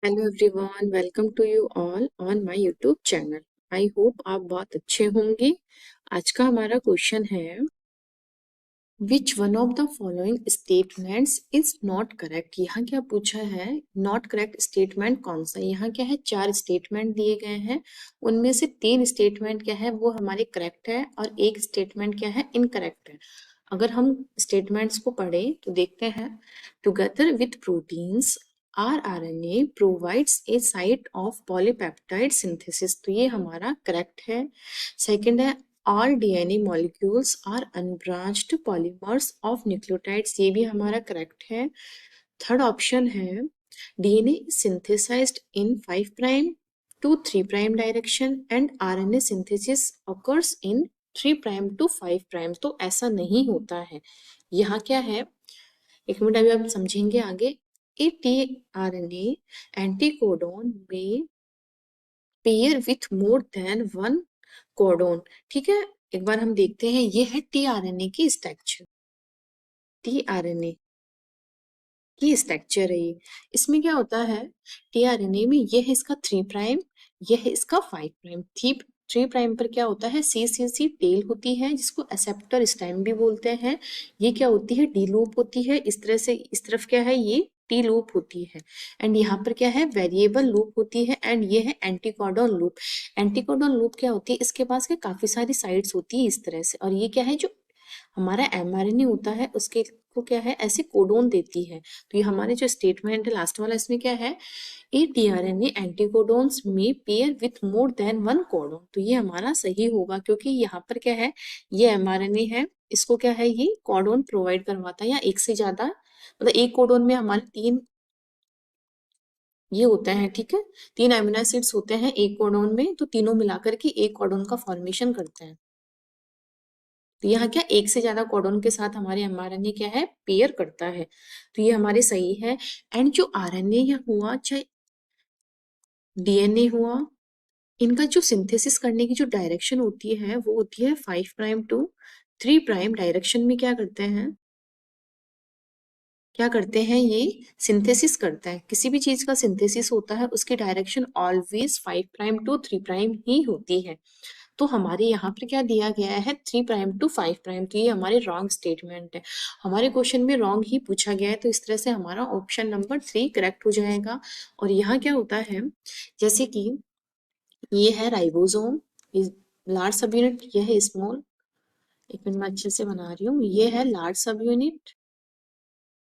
Hello everyone, welcome to you all on my YouTube channel. I hope आप बहुत अच्छे होंगे। आज का हमारा क्वेश्चन है, which one of the following statements is not correct. यहाँ क्या पूछा है, नॉट करेक्ट स्टेटमेंट कौन सा है। यहाँ क्या है, 4 स्टेटमेंट दिए गए हैं, उनमें से 3 स्टेटमेंट क्या है वो हमारे करेक्ट है और एक स्टेटमेंट क्या है इनकरेक्ट है। अगर हम स्टेटमेंट्स को पढ़े तो देखते हैं, together with proteins rRNA provides a site of polypeptide synthesis, तो ये हमारा करेक्ट है। सेकंड है, all DNA molecules are unbranched polymers of nucleotides, ये भी हमारा करेक्ट है। थर्ड ऑप्शन है, DNA is synthesized in 5 prime to 3 prime direction and RNA synthesis occurs in 3 prime to 5 prime, तो ऐसा नहीं होता है। यहाँ क्या है, एक मिनट अभी आप समझेंगे आगे। ए tRNA एंटीकोडोन में pair with more than one codon. ठीक है, एक बार हम देखते हैं, ये है टीआरएनए की स्ट्रक्चर। टीआरएनए की स्ट्रक्चर है ये। इसमें क्या होता है, टीआरएनए में ये है इसका 3 प्राइम, ये है इसका 5 प्राइम। 3 प्राइम पर क्या होता है, सी टेल होती है जिसको एक्सेप्टर स्टेम भी बोलते हैं। ये क्या होती है, डी लूप होती है। इस तरह से इस तरफ क्या है, ये टी लूप होती है। एंड यहाँ पर क्या है, वेरिएबल लूप होती है। एंड ये है एंटीकोडोन लूप। एंटीकोडोन लूप क्या होती है, इसके पास के काफी सारी साइड्स होती है इस तरह से। और ये क्या है, जो हमारा एमआरएनए होता है उसके को क्या है, ऐसे कोडोन देती है। तो ये हमारे जो स्टेटमेंट है लास्ट वाला, इसमें क्या है, ए टीआरएनए एंटीकोडोन्स में pair with more than one codon, तो ये हमारा सही होगा क्योंकि यहाँ पर क्या है, ये एमआरएनए है, इसको क्या है, ये कोडोन प्रोवाइड करवाता है, या एक से ज्यादा, मतलब एक कोडोन में हमारे 3 ये होते हैं। ठीक है, 3 अमीनो एसिड्स होते हैं एक कोडोन में, तो तीनों मिलाकर के एक कोडोन का फॉर्मेशन करते हैं। तो यहाँ क्या, एक से ज्यादा कोडोन के साथ हमारे एमआरएनए क्या है, पेयर करता है, तो ये हमारे सही है। एंड जो आरएनए हुआ चाहे डीएनए हुआ, इनका जो सिंथेसिस करने की जो डायरेक्शन होती है वो होती है 5 प्राइम टू 3 प्राइम डायरेक्शन में। क्या करते हैं, क्या करते हैं, ये सिंथेसिस करता है। किसी भी चीज का सिंथेसिस होता है उसकी direction always 5 prime to 3 prime ही होती है। तो हमारे यहाँ पर क्या दिया गया है, 3 प्राइम टू 5 प्राइम, तो ये हमारे रॉन्ग स्टेटमेंट है। हमारे क्वेश्चन में रॉन्ग ही पूछा गया है, तो इस तरह से हमारा ऑप्शन नंबर 3 करेक्ट हो जाएगा। और यहाँ क्या होता है, जैसे कि ये है राइबोसोम, लार्ज सब यूनिट, ये है स्मॉल, एक मिनट में अच्छे से बना रही हूँ, ये है लार्ज सब यूनिट,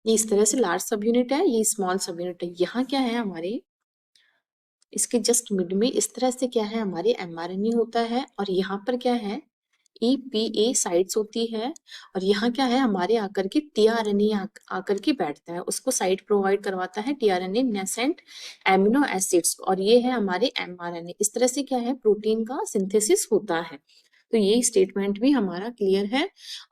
ये इस तरह से लार्ज सब यूनिट है, ये स्मॉल सब यूनिट है। यहाँ क्या है, हमारे इसके जस्ट मिड में इस तरह से क्या है, हमारे एमआरएनए होता है, और यहाँ पर क्या है, ईपीए साइट्स होती है। और यहाँ क्या है, हमारे आकर के टीआरएनए आकर के बैठता है, उसको साइट प्रोवाइड करवाता है टीआरएनए नेसेंट एमिनो एसिड्स, और ये है हमारे एमआरएनए। इस तरह से क्या है, प्रोटीन का सिंथेसिस होता है। तो ये स्टेटमेंट भी हमारा क्लियर है,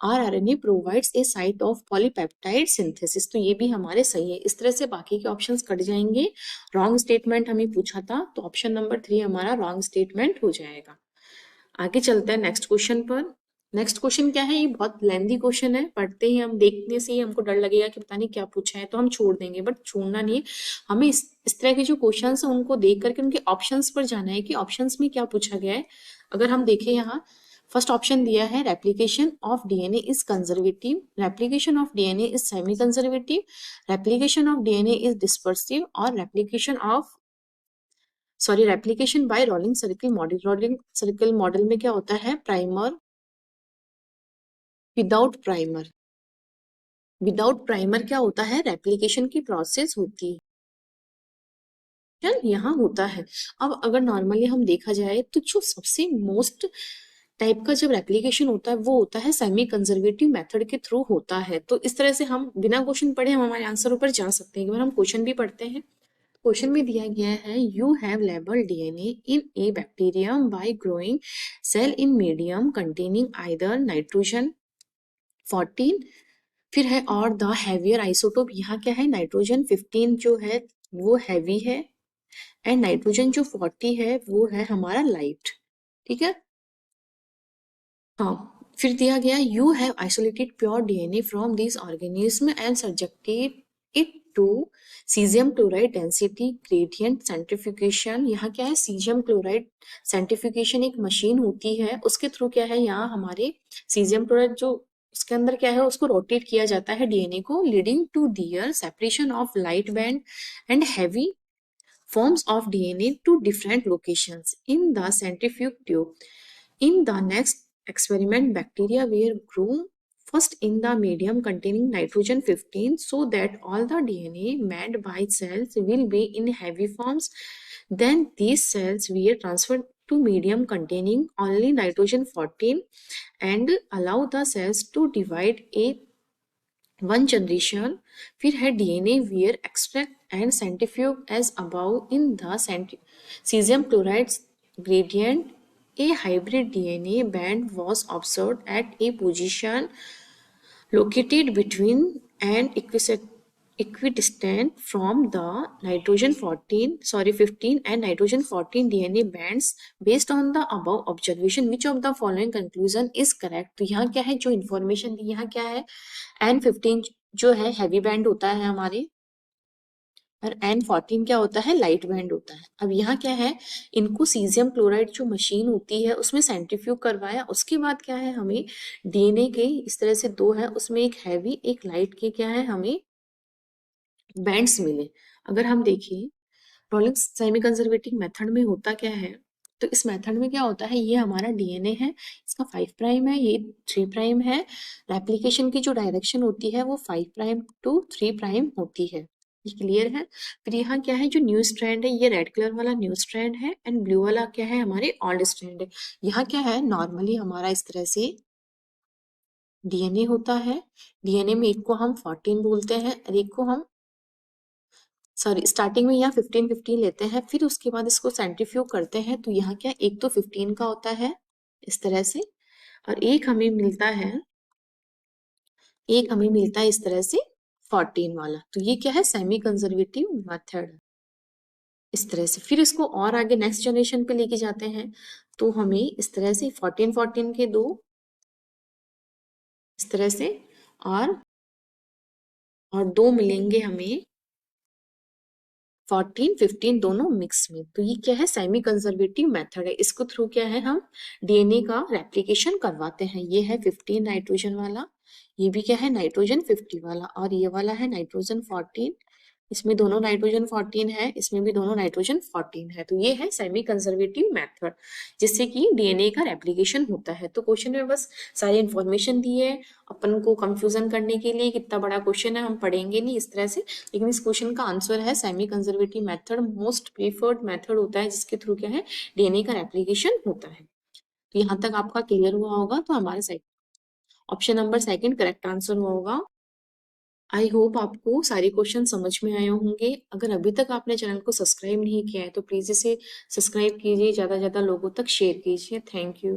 rRNA provides a site of polypeptide synthesis, तो ये भी हमारे सही है। इस तरह से बाकी के ऑप्शंस कट जाएंगे। रॉन्ग स्टेटमेंट हमें पूछा था, तो ऑप्शन नंबर 3 हमारा रॉन्ग स्टेटमेंट हो जाएगा। आगे चलते हैं नेक्स्ट क्वेश्चन पर। नेक्स्ट क्वेश्चन क्या है, ये बहुत लेंथी क्वेश्चन है, पढ़ते ही हम देखने से ही हमको डर लगेगा कि पता नहीं क्या पूछा है, तो हम छोड़ देंगे, बट छोड़ना नहीं है हमें। इस तरह के जो क्वेश्चन है उनको देख करके उनके ऑप्शंस पर जाना है कि ऑप्शंस में क्या पूछा गया है। अगर हम देखें, यहाँ फर्स्ट ऑप्शन दिया है, replication of DNA is conservative, replication of DNA is semi conservative, replication of DNA is dispersive, और replication by rolling circle model. Rolling circle model में क्या होता है, primer without primer, without primer क्या होता है, रेप्लिकेशन की प्रोसेस होती है, यहाँ होता है। अब अगर नॉर्मली हम देखा जाए तो जो सबसे मोस्ट टाइप का जब रेप्लिकेशन होता है वो होता है सेमी कंजर्वेटिव मेथड के थ्रू होता है। तो इस तरह से हम बिना क्वेश्चन पढ़े हम हमारे आंसर ऊपर जा सकते हैं। एक बार हम क्वेश्चन भी पढ़ते हैं। क्वेश्चन में दिया गया है, you have label DNA in a bacterium by growing cell in medium containing either nitrogen 14, फिर है और द हैवियर आइसोटोप, यहाँ क्या है, नाइट्रोजन 15 जो है वो हैवी है, एंड नाइट्रोजन जो 40 है वो है हमारा लाइट। ठीक है, हाँ। फिर दिया गया, you have isolated pure DNA from this organism and subjected it to caesium chloride density gradient centrifugation. यहाँ क्या है, सीजियम क्लोराइड सेंट्रीफ्यूगेशन एक मशीन होती है, उसके थ्रू क्या है, यहाँ हमारे सीजियम क्लोराइड जो उसके अंदर क्या है उसको रोटेट किया जाता है डीएनए को, leading to their separation of light band and heavy forms of DNA to different locations in the centrifuge tube. In the next experiment, bacteria were grown first in the medium containing nitrogen 15 so that all the DNA made by cells will be in heavy forms. Then these cells were transferred to medium containing only nitrogen 14 and allow the cells to divide a one generation. फिर है DNA were extract and centrifuge as above in the caesium chloride gradient. A hybrid DNA band was observed at a position located between and equidistant from the nitrogen 15 and nitrogen 14 DNA bands. Based on the above observation, which of the following conclusion is correct? तो यहाँ क्या है, जो information दी यहाँ क्या है, N15 जो है हैवी बैंड होता है हमारे, और N14 क्या होता है, लाइट बैंड होता है। अब यहाँ क्या है, इनको सीजियम क्लोराइड जो मशीन होती है उसमें सेंट्रीफ्यूग करवाया, उसके बाद क्या है, हमें डीएनए के इस तरह से दो है, उसमें एक हैवी एक लाइट के क्या है हमें बैंड्स मिले। अगर हम देखें रोलिंग सेमी कंजर्वेटिव मेथड में होता क्या है, तो इस मेथड में क्या होता है, ये हमारा डीएनए है, इसका 5 प्राइम है, ये 3 प्राइम है, रेप्लिकेशन की जो डायरेक्शन होती है वो 5 प्राइम टू 3 प्राइम होती है। ये क्लियर है। फिर यहाँ क्या है, जो न्यू स्ट्रैंड है, ये रेड कलर वाला न्यू स्ट्रैंड है एंड ब्लू वाला क्या है, हमारे ओल्ड स्ट्रैंड है। यहाँ क्या है, नॉर्मली हमारा इस तरह से डीएनए होता है, डीएनए में एक को हम 14 बोलते हैं और एक को हम सॉरी स्टार्टिंग में यहाँ 15 लेते हैं, फिर उसके बाद इसको सेंट्रीफ्यूग करते हैं, तो यहाँ क्या एक तो 15 का होता है इस तरह से, और एक हमें मिलता है इस तरह से 14 वाला। तो ये क्या है, सेमी कंजर्वेटिव मेथड इस तरह से। फिर इसको और आगे नेक्स्ट जनरेशन पे लेके जाते हैं, तो हमें इस तरह से 14 के दो इस तरह से, और दो मिलेंगे हमें 14 15 दोनों मिक्स में। तो ये क्या है, सेमी कंजर्वेटिव मेथड है, इसको थ्रू क्या है, हम डीएनए का रेप्लिकेशन करवाते हैं। ये है 15 नाइट्रोजन वाला, ये भी क्या है नाइट्रोजन 50 वाला, और ये वाला है नाइट्रोजन 14, इसमें दोनों नाइट्रोजन 14 है, इसमें भी दोनों नाइट्रोजन 14 है। तो ये है सेमी कंजर्वेटिव मेथड, जिससे कि डीएनए का रेप्लिकेशन होता है। तो क्वेश्चन में बस सारी इंफॉर्मेशन दी है, अपन को कंफ्यूजन करने के लिए, कितना बड़ा क्वेश्चन है हम पढ़ेंगे नहीं इस तरह से, लेकिन इस क्वेश्चन का आंसर है semi conservative method most preferred method होता है, जिसके थ्रू क्या है डीएनए का रेप्लिकेशन होता है। तो यहाँ तक आपका क्लियर हुआ होगा, तो हमारे option number second correct answer हुआ होगा। आई होप आपको सारे क्वेश्चन समझ में आए होंगे। अगर अभी तक आपने चैनल को सब्सक्राइब नहीं किया है तो प्लीज इसे सब्सक्राइब कीजिए, ज्यादा से ज्यादा लोगों तक शेयर कीजिए। Thank you.